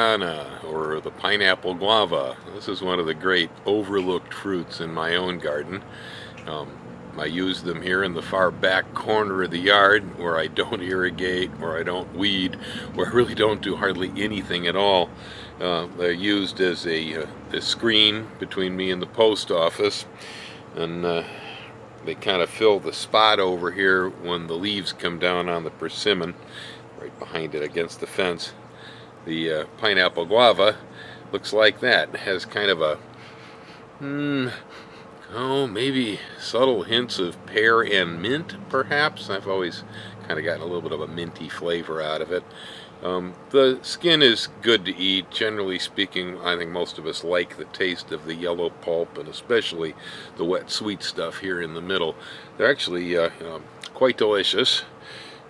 sellowiana, or the pineapple guava. This is one of the great overlooked fruits in my own garden. Um, I use them here in the far back corner of the yard where I don't irrigate, where I don't weed, where I really don't do hardly anything at all. They're used as a screen between me and the post office, and they kind of fill the spot over here when the leaves come down on the persimmon, right behind it against the fence. The pineapple guava looks like that. It has kind of a, maybe subtle hints of pear and mint, perhaps. I've always kind of gotten a little bit of a minty flavor out of it. The skin is good to eat. Generally speaking, I think most of us like the taste of the yellow pulp, and especially the wet sweet stuff here in the middle. They're actually quite delicious.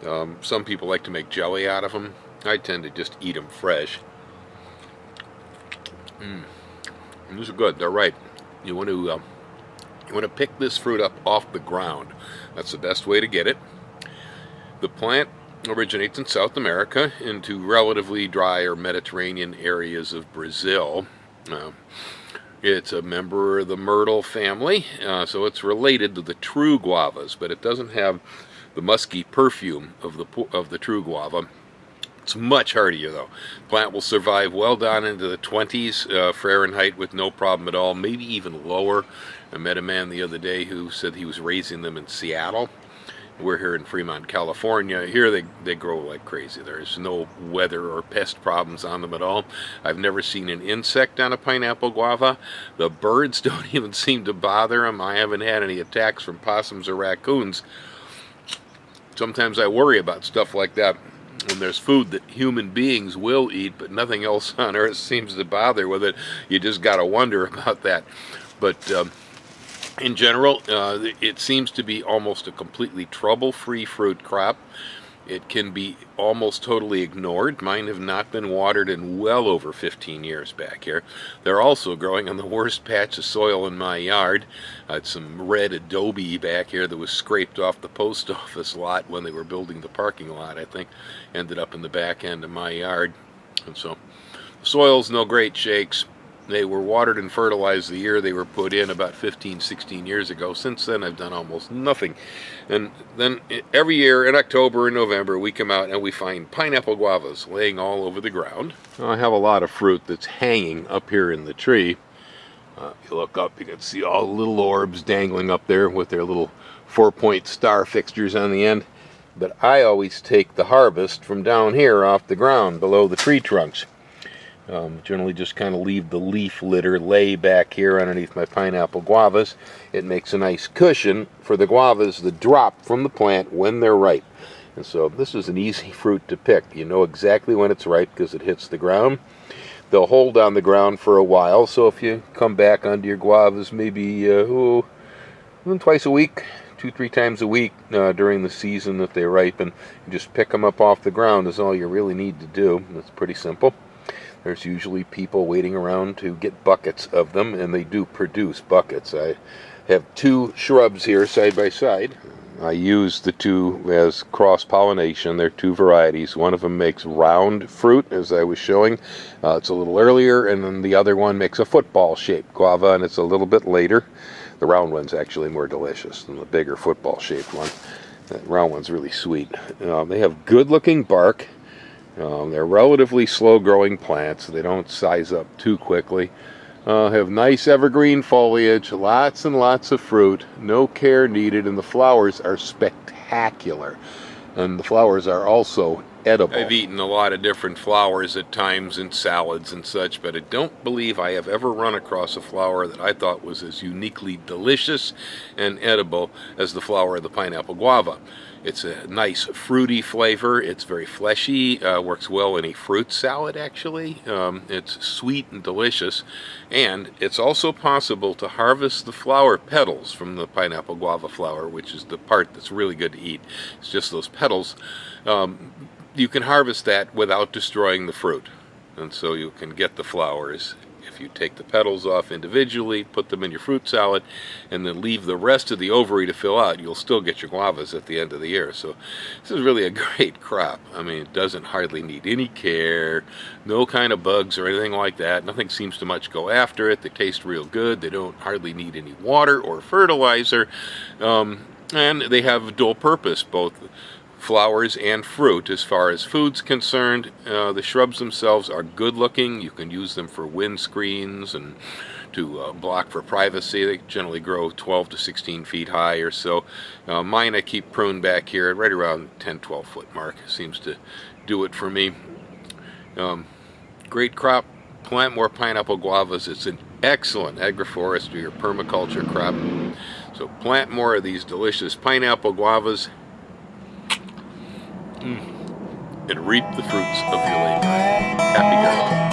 Some people like to make jelly out of them. I tend to just eat them fresh. These are good. They're ripe. You want to pick this fruit up off the ground. That's the best way to get it. The plant originates in South America into relatively dry or Mediterranean areas of Brazil. It's a member of the myrtle family, so it's related to the true guavas, but it doesn't have the musky perfume of the true guava. It's much hardier though. The plant will survive well down into the 20s Fahrenheit with no problem at all, maybe even lower. I met a man the other day who said he was raising them in Seattle. We're here in Fremont, California. Here they grow like crazy. There's no weather or pest problems on them at all. I've never seen an insect on a pineapple guava. The birds don't even seem to bother them. I haven't had any attacks from possums or raccoons. Sometimes I worry about stuff like that when there's food that human beings will eat, but nothing else on earth seems to bother with it. You just got to wonder about that. But in general, it seems to be almost a completely trouble-free fruit crop. It can be almost totally ignored. Mine have not been watered in well over 15 years back here. They're also growing on the worst patch of soil in my yard. It's some red adobe back here that was scraped off the post office lot when they were building the parking lot, I think. Ended up in the back end of my yard. And so, the soil's no great shakes. They were watered and fertilized the year they were put in about 15, 16 years ago. Since then, I've done almost nothing. And then every year in October and November, we come out and we find pineapple guavas laying all over the ground. I have a lot of fruit that's hanging up here in the tree. If you look up, you can see all the little orbs dangling up there with their little 4-point star fixtures on the end. But I always take the harvest from down here off the ground below the tree trunks. Generally just kind of leave the leaf litter lay back here underneath my pineapple guavas. It makes a nice cushion for the guavas to drop from the plant when they're ripe. And so this is an easy fruit to pick. You know exactly when it's ripe because it hits the ground. They'll hold on the ground for a while, so if you come back onto your guavas maybe twice a week, 2-3 times a week during the season that they ripen, you just pick them up off the ground is all you really need to do. It's pretty simple. There's usually people waiting around to get buckets of them, and they do produce buckets. I have 2 shrubs here side by side. I use the 2 as cross-pollination. They're 2 varieties. One of them makes round fruit, as I was showing. It's a little earlier, and then the other one makes a football-shaped guava, and it's a little bit later. The round one's actually more delicious than the bigger football-shaped one. That round one's really sweet. They have good-looking bark. They're relatively slow-growing plants. They don't size up too quickly. Have nice evergreen foliage, lots and lots of fruit, no care needed, and the flowers are spectacular. And the flowers are also edible. I've eaten a lot of different flowers at times in salads and such, but I don't believe I have ever run across a flower that I thought was as uniquely delicious and edible as the flower of the pineapple guava. It's a nice fruity flavor. It's very fleshy, works well in a fruit salad actually. It's sweet and delicious, and it's also possible to harvest the flower petals from the pineapple guava flower, which is the part that's really good to eat. It's just those petals. You can harvest that without destroying the fruit, and so you can get the flowers if If you take the petals off individually, put them in your fruit salad, and then leave the rest of the ovary to fill out, you'll still get your guavas at the end of the year. So this is really a great crop. I mean, it doesn't hardly need any care, no kind of bugs or anything like that. Nothing seems to much go after it. They taste real good. They don't hardly need any water or fertilizer. And they have dual purpose, both flowers and fruit. As far as food's concerned, the shrubs themselves are good looking. You can use them for wind screens and to block for privacy. They generally grow 12 to 16 feet high or so. Mine I keep pruned back here right around 10-12 foot mark. Seems to do it for me. Great crop. Plant more pineapple guavas. It's an excellent agroforestry or permaculture crop. So plant more of these delicious pineapple guavas and reap the fruits of your labor. Happy gardening.